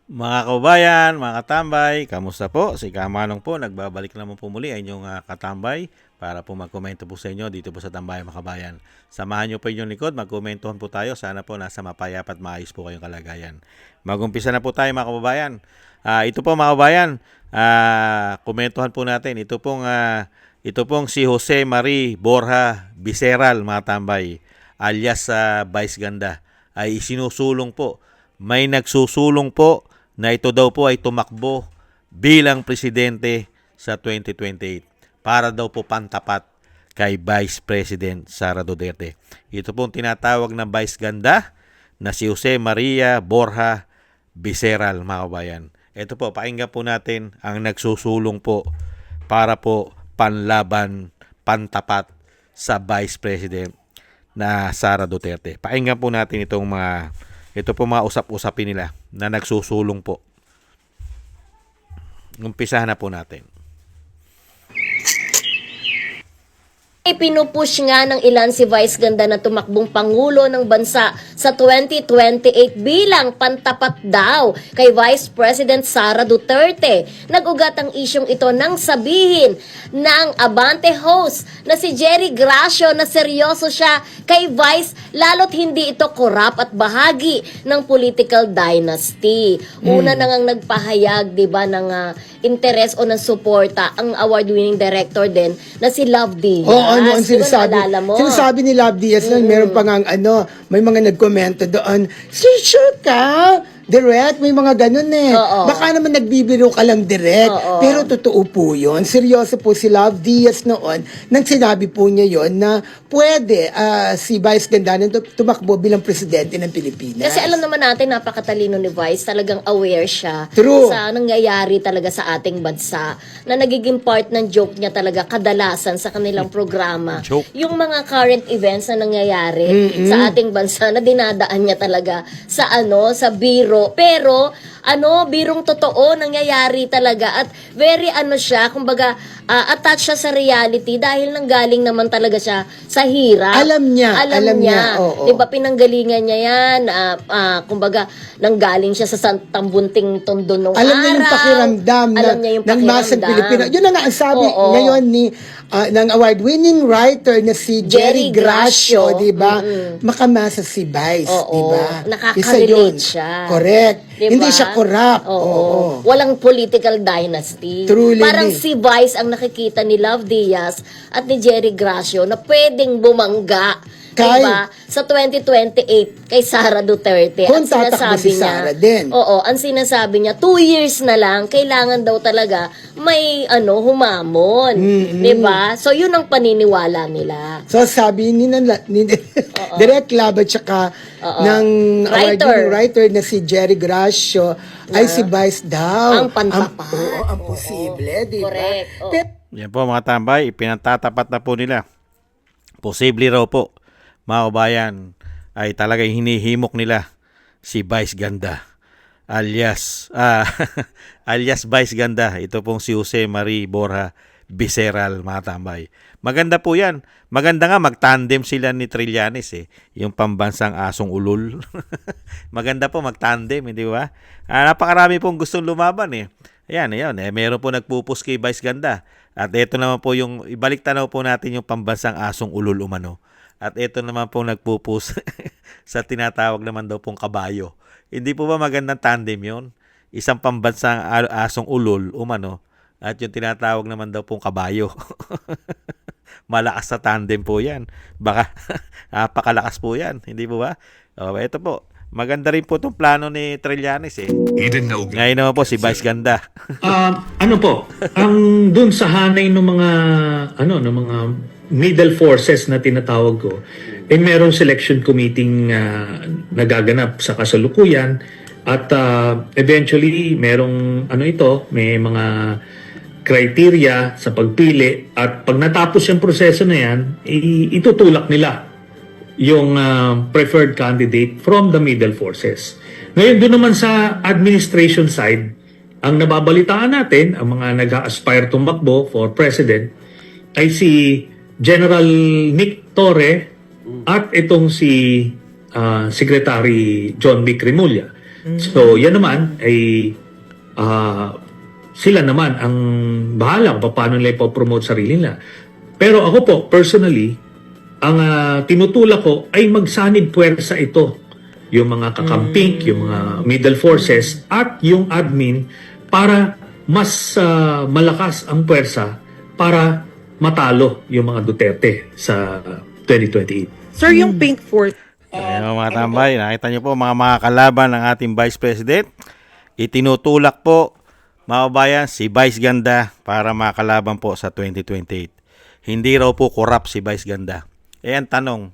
Mga kababayan, mga katambay, kamusta po? Si Kamanong po, nagbabalik naman po muli ang inyong katambay para po magkomento po sa inyo dito po sa Tambayan mga kabayan. Samahan nyo po inyong likod, magkomentohan po tayo. Sana po nasa mapayapa at maayos po kayong kalagayan. Magumpisa na po tayo mga kababayan. Ito po mga kababayan, komentuhan po natin. Ito pong si Jose Marie Borja Viceral mga tambay alias Vice Ganda ay isinusulong po. May nagsusulong po na ito daw po ay tumakbo bilang presidente sa 2028 para daw po pantapat kay Vice President Sara Duterte. Ito pong tinatawag na Vice Ganda na si Jose Maria Borja Viceral mga kabayan. Ito po, pakinggan po natin ang nagsusulong po para po panlaban, pantapat sa Vice President na Sara Duterte. Pakinggan po natin ito po mga usap-usapin nila na nagsusulong po. Umpisahan na po natin. Ipinupush nga ng ilan si Vice Ganda na tumakbong Pangulo ng Bansa sa 2028 bilang pantapat daw kay Vice President Sara Duterte. Nag-ugat ang isyong ito nang sabihin ng Abante host na si Jerry Gracio na seryoso siya kay Vice lalo't hindi ito korap at bahagi ng political dynasty. Una na ngang nagpahayag, di ba, ng interes o ng suporta ang award-winning director din na si Love Diaz. Ang sinasabi, Mo. sinasabi ni Love Diaz nun, meron pa nga may mga nagkomento doon, sure ka? Direct, may mga ganun eh. Oo. Baka naman nagbibiro ka lang direct. Oo. Pero totoo po yun. Seryoso po si Love Diaz noon nang sinabi po niya yon na pwede si Vice Ganda tumakbo bilang presidente ng Pilipinas. Kasi alam naman natin, napakatalino ni Vice. Talagang aware siya True. sa nangyayari talaga sa ating bansa. Na nagiging part ng joke niya talaga kadalasan sa kanilang programa. Joke. Yung mga current events na nangyayari sa ating bansa na dinadaan niya talaga sa sa biro. Pero birong totoo nangyayari talaga at very siya, kumbaga attached siya sa reality dahil nanggaling naman talaga siya sa hirap. Alam niya. Oo. 'Di ba pinanggalingan niya 'yan? Kumbaga nanggaling siya sa Tambunting Tondo nung Alam niya yung pakiramdam ng masang Pilipino. Yun na nga ang sabi ngayon ng award-winning writer na si Jerry Gracio, di ba? Makamasa si Vice, di ba? Nakaka-relate siya. Correct. Diba? Hindi siya corrupt. Oo. Walang political dynasty. Truly. Parang si Vice ang nakikita ni Love Diaz at ni Jerry Gracio na pwedeng bumangga diba? Sa 2028 kay Sara Duterte. Kung ang sinasabi si Sara din. Oo, ang sinasabi niya, 2 years na lang, kailangan daw talaga may humamon. Diba? So, yun ang paniniwala nila. So, sabi ni Direct Lab at saka ng award-winning writer na si Jerry Gracio ay si Vice daw. Ang pantapat. Ang posible, di ba? Correct. Yan po mga tambay, ipinatatapat na po nila. Posible raw po, mga kabayan, ay talagang hinihimok nila si Vice Ganda alias alias Vice Ganda. Ito pong si Jose Marie Borja Viceral mga tambay. Maganda po yan. Maganda nga magtandem sila ni Trillanes yung pambansang asong ulol. Maganda po magtandem, di ba? Napakarami pong gustong lumaban Ayan. Meron po nagpupus kay Vice Ganda. At ito naman po yung, ibalik tanaw po natin yung pambansang asong ulol umano. At ito naman po nagpupus sa tinatawag naman daw pong kabayo. Hindi po ba magandang tandem yon? Isang pambansang asong ulol umano at yung tinatawag naman daw pong kabayo. Malakas sa tandem po yan. Baka napakalakas po yan. Hindi po ba? Ito po. Maganda rin po itong plano ni Trillanes Ngayon naman po si Vice Ganda. Ang dun sa hanay ng mga middle forces na tinatawag ko, merong selection committee nagaganap sa kasalukuyan at eventually merong may mga criteria sa pagpili at pag natapos yung proseso na yan, itutulak nila yung preferred candidate from the middle forces. Ngayon, doon naman sa administration side, ang nababalitaan natin, ang mga nag-aspire tumakbo for president, ay si General Nick Torre at itong si Secretary John Vic Remulla. So, yan naman ay sila naman ang bahala kung paano nila ipopromote sarili nila. Pero ako po, personally, ang tinutulak ko ay magsanib puwersa ito. Yung mga kakamping, yung mga middle forces, at yung admin para mas malakas ang puwersa para matalo yung mga Duterte sa 2028. Sir, yung Pink Force, Ayan mga tambay, nakita niyo po mga kalaban ng ating Vice President. Itinutulak po, mga kabayan, si Vice Ganda para makalaban po sa 2028. Hindi raw po corrupt si Vice Ganda. Ang tanong,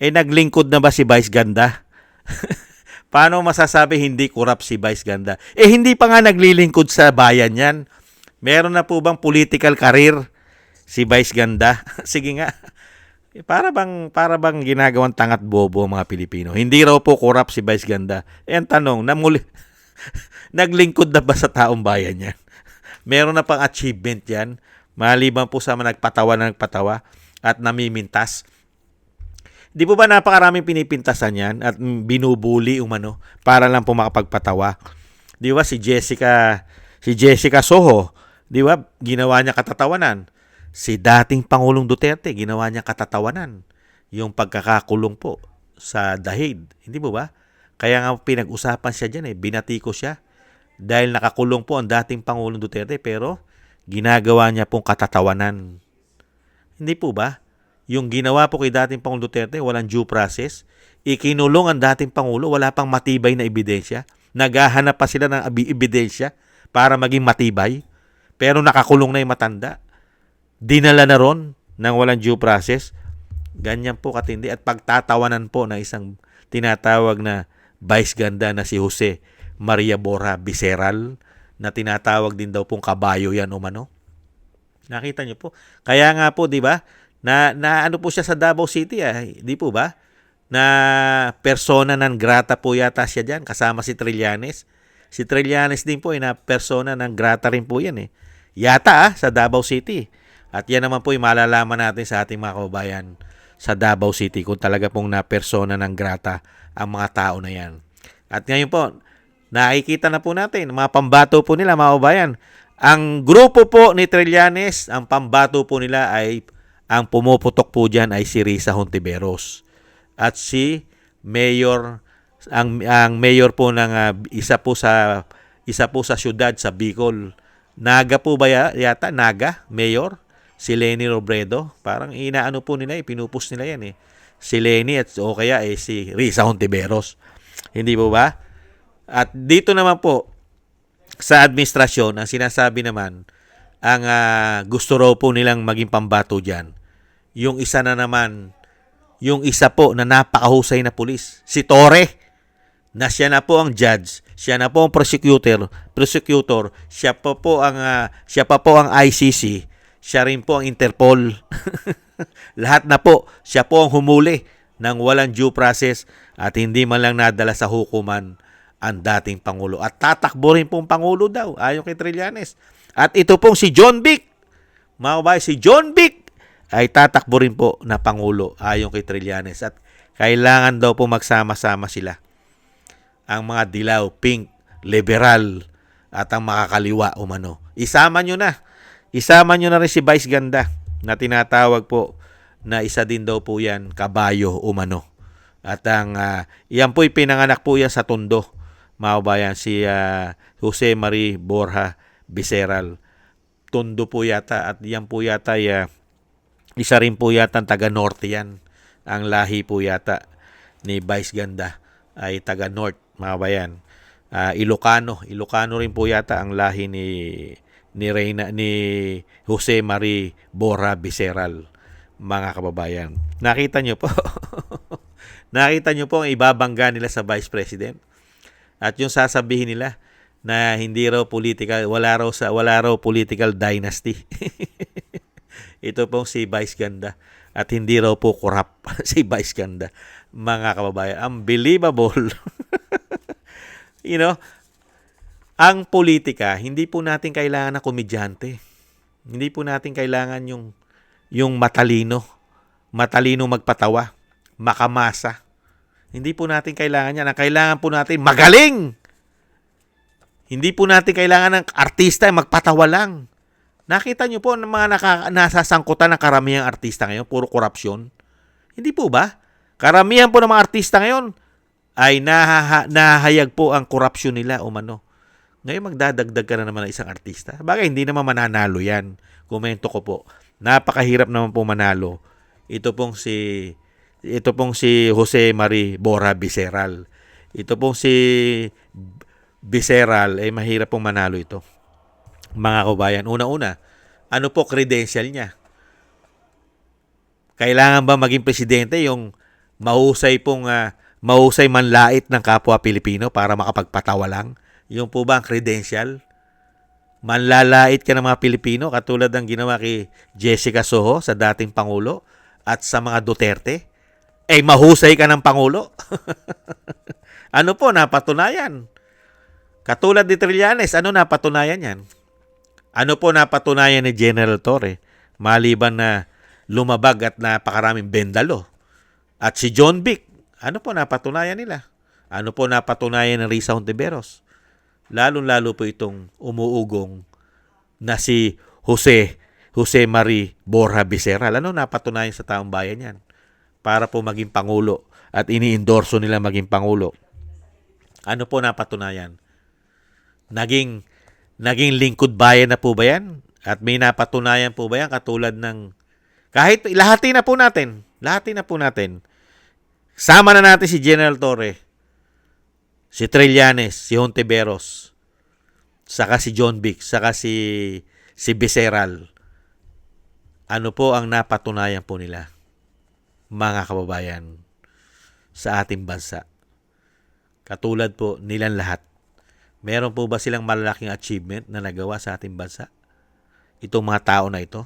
naglingkod na ba si Vice Ganda? Paano masasabi hindi corrupt si Vice Ganda? Hindi pa nga naglilingkod sa bayan yan. Meron na po bang political career si Vice Ganda? Sige nga. Para bang ginagawang tangat bobo ang mga Pilipino. Hindi raw po corrupt si Vice Ganda. Ang tanong, naglingkod na ba sa taong bayan yan? Meron na pang achievement yan. Maliban po sa mga nagpatawa at namimintas. Di po ba napakaraming pinipintasan yan at binubuli umano para lang po makapagpatawa? Di ba si Jessica Soho, di ba ginawa niya katatawanan? Si dating Pangulong Duterte, ginawa niya katatawanan yung pagkakakulong po sa Dahig. Hindi po ba? Kaya nga pinag-usapan siya dyan binati ko siya. Dahil nakakulong po ang dating Pangulong Duterte pero ginagawa niya pong katatawanan. Hindi po ba? Yung ginawa po kay dating Pangulong Duterte, walang due process. Ikinulong ang dating Pangulo, wala pang matibay na ebidensya. Naghahanap pa sila ng ebidensya para maging matibay. Pero nakakulong na yung matanda. Dinala na ron ng walang due process. Ganyan po katindi at pagtatawanan po ng isang tinatawag na Vice Ganda na si Jose Maria Borja Viceral na tinatawag din daw pong kabayo yan umano. Nakita niyo po. Kaya nga po, di ba, na ano po siya sa Davao City, di po ba? Na persona non grata po yata siya diyan kasama si Trillanes. Si Trillanes din po na persona non grata rin po yan Yata sa Davao City. At yan naman po yung malalaman natin sa ating mga kababayan sa Davao City kung talaga pong na persona non grata ang mga tao na yan. At ngayon po, nakikita na po natin, mga pambato po nila mga kababayan. Ang grupo po ni Trillanes, ang pambato po nila ay, ang pumuputok po dyan ay si Risa Hontiveros. At si Mayor, ang mayor po ng isa po sa syudad sa Bicol. Naga po ba yata? Naga? Mayor? Si Leni Robredo. Parang inaano po nila, pinupus nila yan Si Leni at o kaya si Risa Hontiveros. Hindi po ba? At dito naman po, sa administrasyon, ang sinasabi naman, ang gusto raw po nilang maging pambato dyan. Yung isa po na napakahusay na pulis, si Torre, na siya na po ang judge, siya na po ang prosecutor, siya pa po ang ICC, siya rin po ang Interpol. Lahat na po, siya po ang humuli ng walang due process at hindi man lang nadala sa hukuman ang dating Pangulo. At tatakbo rin pong Pangulo daw, ayon kay Trillanes. At ito pong si John Vic, mga kabayan, si John Vic ay tatakbo rin po na Pangulo ayon kay Trillanes. At kailangan daw po magsama-sama sila. Ang mga dilaw, pink, liberal, at ang makakaliwa umano. Isama nyo na rin si Vice Ganda na tinatawag po na isa din daw po yan, kabayo umano. At yan po'y pinanganak po yan sa Tondo, mga kabayan, si Jose Maria Borja Viceral. Tondo po yata at yan po yata isa rin po yata taga-norte yan. Ang lahi po yata ni Vice Ganda ay taga-north, mga kabayan. Ilocano rin po yata ang lahi ni Jose Maria Borja Viceral, mga kababayan. Nakita nyo po. Nakita nyo po ang ibabangga nila sa Vice President. At yung sasabihin nila na hindi raw political, wala raw political dynasty. Ito pong si Vice Ganda. At hindi raw po corrupt si Vice Ganda. Mga kababayan, unbelievable. Ang politika, hindi po natin kailangan na komedyante. Hindi po natin kailangan yung matalino magpatawa, makamasa. Hindi po natin kailangan yan. Ang kailangan po natin, magaling! Hindi po natin kailangan ng artista magpatawa lang. Nakita nyo po ng mga nasasangkutan ng karamihang artista ngayon, puro korupsyon. Hindi po ba? Karamihan po ng mga artista ngayon ay nahahayag po ang korupsyon nila umano. Ngayon magdadagdag ka na naman ng isang artista. Bagay, hindi naman mananalo yan. Komento ko po. Napakahirap naman po manalo. Ito pong si Jose Marie Borja Viceral. Ito pong si Viceral, mahirap pong manalo ito. Mga kabayan, una-una, ano po credential niya? Kailangan ba maging presidente yung mahusay manlait ng kapwa Pilipino para makapagpatawa lang? Yung po ba ang credential? Manlalait ka ng mga Pilipino katulad ng ginawa kay Jessica Soho sa dating Pangulo at sa mga Duterte? Mahusay ka ng Pangulo? Ano po, napatunayan? Katulad ni Trillanes, ano napatunayan yan? Ano po napatunayan ni General Torre? Maliban na lumabag at napakaraming bendalo. At si John Vic, ano po napatunayan nila? Ano po napatunayan ng Risa Hontiveros? Lalo-lalo po itong umuugong na si Jose Marie Borja Viceral. Ano napatunayan sa taong bayan yan? Para po maging Pangulo at ini-endorso nila maging Pangulo. Ano po napatunayan? Naging lingkod bayan na po ba yan? At may napatunayan po ba yan katulad ng kahit lahatin na po natin. Sama na natin si General Torre, si Trillanes, si Hontiveros, saka si John Vic, saka si Viceral. Ano po ang napatunayan po nila, mga kababayan, sa ating bansa? Katulad po nilang lahat. Meron po ba silang malalaking achievement na nagawa sa ating bansa? Itong mga tao na ito?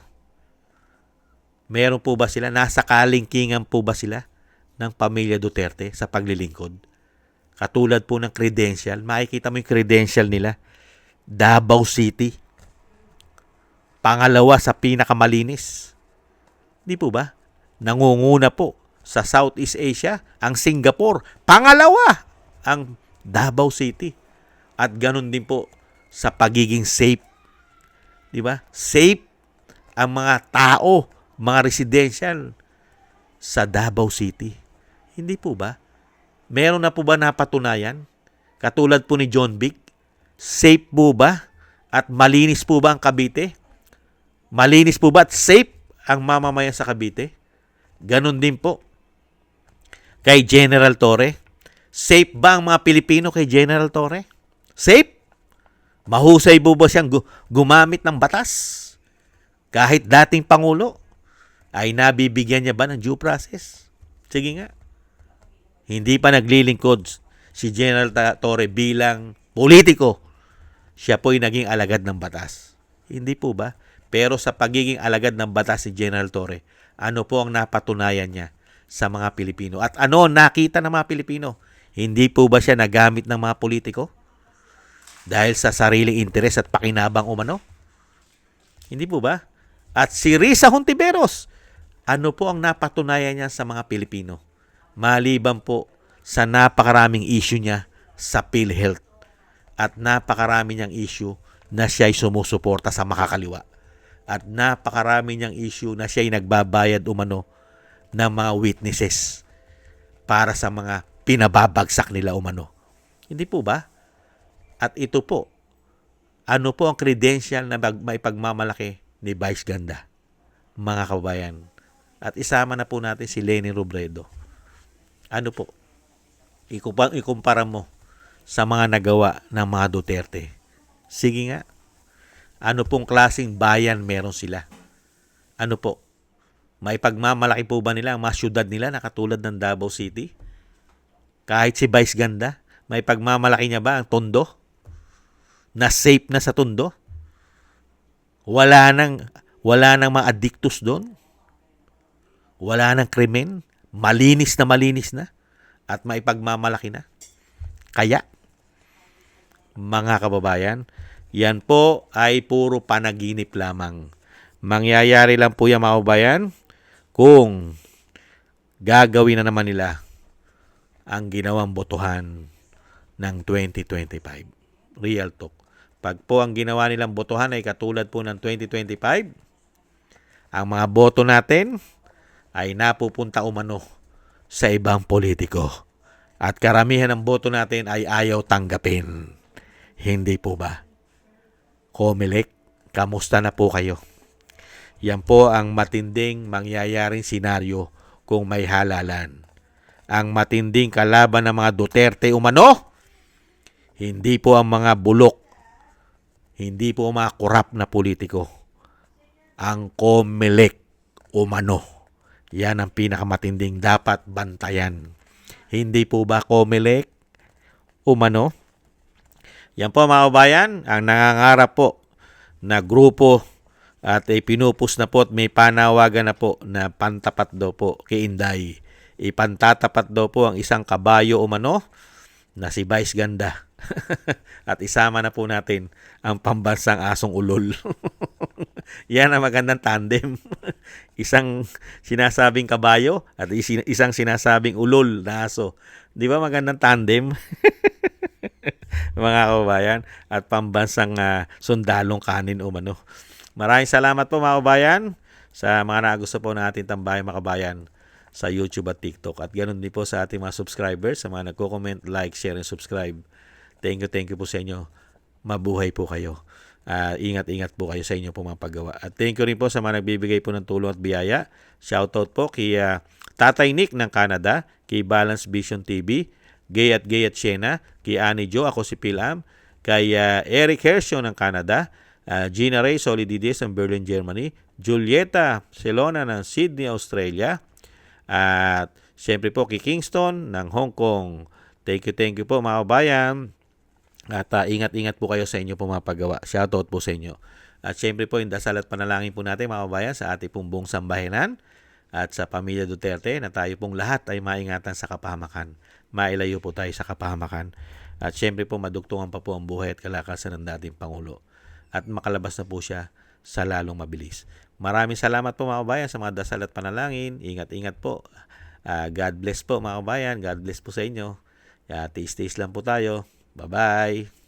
Meron po ba sila? Nasa kalingkingan po ba sila ng pamilya Duterte sa paglilingkod? Katulad po ng credential. Makikita mo yung credential nila. Davao City. Pangalawa sa pinakamalinis. Di po ba? Nangunguna po sa Southeast Asia ang Singapore. Pangalawa ang Davao City. At ganun din po sa pagiging safe. Di ba? Safe ang mga tao, mga residential sa Davao City. Hindi po ba? Meron na po ba napatunayan? Katulad po ni John Vic, safe po ba? At malinis po ba ang Cavite? Malinis po ba at safe ang mamamayan sa Cavite? Ganun din po kay General Torre. Safe ba ang mga Pilipino kay General Torre? Safe? Mahusay po ba siyang gumamit ng batas? Kahit dating Pangulo, ay nabibigyan niya ba ng due process? Sige nga. Hindi pa naglilingkod si General Torre bilang politiko. Siya po'y naging alagad ng batas. Hindi po ba? Pero sa pagiging alagad ng batas si General Torre, ano po ang napatunayan niya sa mga Pilipino? At ano nakita ng mga Pilipino? Hindi po ba siya nagamit ng mga politiko? Dahil sa sariling interes at pakinabang umano? Hindi po ba? At si Risa Hontiveros, ano po ang napatunayan niya sa mga Pilipino? Maliban po sa napakaraming issue niya sa PhilHealth at napakarami niyang issue na siya ay sumusuporta sa makakaliwa at napakarami niyang issue na siya ay nagbabayad umano ng mga witnesses para sa mga pinababagsak nila umano. Hindi po ba? At ito po, ano po ang credential na maipagmamalaki ni Vice Ganda, mga kababayan? At isama na po natin si Leni Robredo. Ano po? Ikumpara mo sa mga nagawa ng mga Duterte. Sige nga. Ano pong klaseng bayan meron sila? Ano po? Maipagmamalaki po ba nila ang mga syudad nila na katulad ng Davao City? Kahit si Vice Ganda, maipagmamalaki niya ba ang Tondo? Na safe na sa Tondo? Wala nang mga addictus doon? Wala nang krimen? Malinis na at maipagmamalaki na? Kaya, mga kababayan, yan po ay puro panaginip lamang. Mangyayari lang po yan, mga kababayan, kung gagawin na naman nila ang ginawang botohan ng 2025. real talk. Pag po ang ginawa nilang botohan ay katulad po ng 2025, ang mga boto natin ay napupunta umano sa ibang politiko. At karamihan ng boto natin ay ayaw tanggapin. Hindi po ba? Comelec, kamusta na po kayo? Yan po ang matinding mangyayaring senaryo kung may halalan. Ang matinding kalaban ng mga Duterte umano, hindi po ang mga bulok, hindi po ang mga korap na politiko. Ang Comelec umano. Yan ang pinakamatinding dapat bantayan. Hindi po ba Comelec umano? Yan po mga kabayan, ang nangangarap po na grupo at pinupus na po at may panawagan na po na pantapat daw po kay Inday. Ipantatapat daw po ang isang kabayo umano na si Vice Ganda. At isama na po natin ang pambansang asong ulol. Yan ang magandang tandem. Isang sinasabing kabayo at isang sinasabing ulol na aso. Di ba magandang tandem? Mga kababayan, at pambansang sundalong kanin umano. Maraming salamat po mga kababayan sa mga nagusto po ng ating tambayang mga kabayan sa YouTube at TikTok. At ganoon din po sa ating mga subscribers, sa mga nagko-comment, like, share, and subscribe. Thank you po sa inyo. Mabuhay po kayo. Ingat-ingat po kayo sa inyo po mga paggawa. At thank you rin po sa mga nagbibigay po ng tulong at biyaya. Shoutout po kay Tatay Nick ng Canada, kay Balance Vision TV, Gay at Shena, kay Annie Jo, ako si Pilam, kay Eric Hershaw ng Canada, Gina Ray Solidides ng Berlin, Germany, Julieta Celona ng Sydney, Australia, at siyempre po kay Kingston ng Hong Kong. Thank you po mga kabayan. At ingat-ingat po kayo sa inyo po mga paggawa. Shoutout po sa inyo. At siyempre po yung dasal at panalangin po natin mga kabayan sa ating pong buong sambahanan at sa pamilya Duterte na tayo pong lahat ay maingatan sa kapahamakan. Mailayo po tayo sa kapahamakan. At siyempre po madugtungan pa po ang buhay at kalakasan ng dating Pangulo. At makalabas na po siya sa lalong mabilis. Maraming salamat po mga kabayan sa mga dasal at panalangin. Ingat-ingat po. God bless po mga kabayan. God bless po sa inyo. Tiis-tiis lang po tayo. Bye-bye.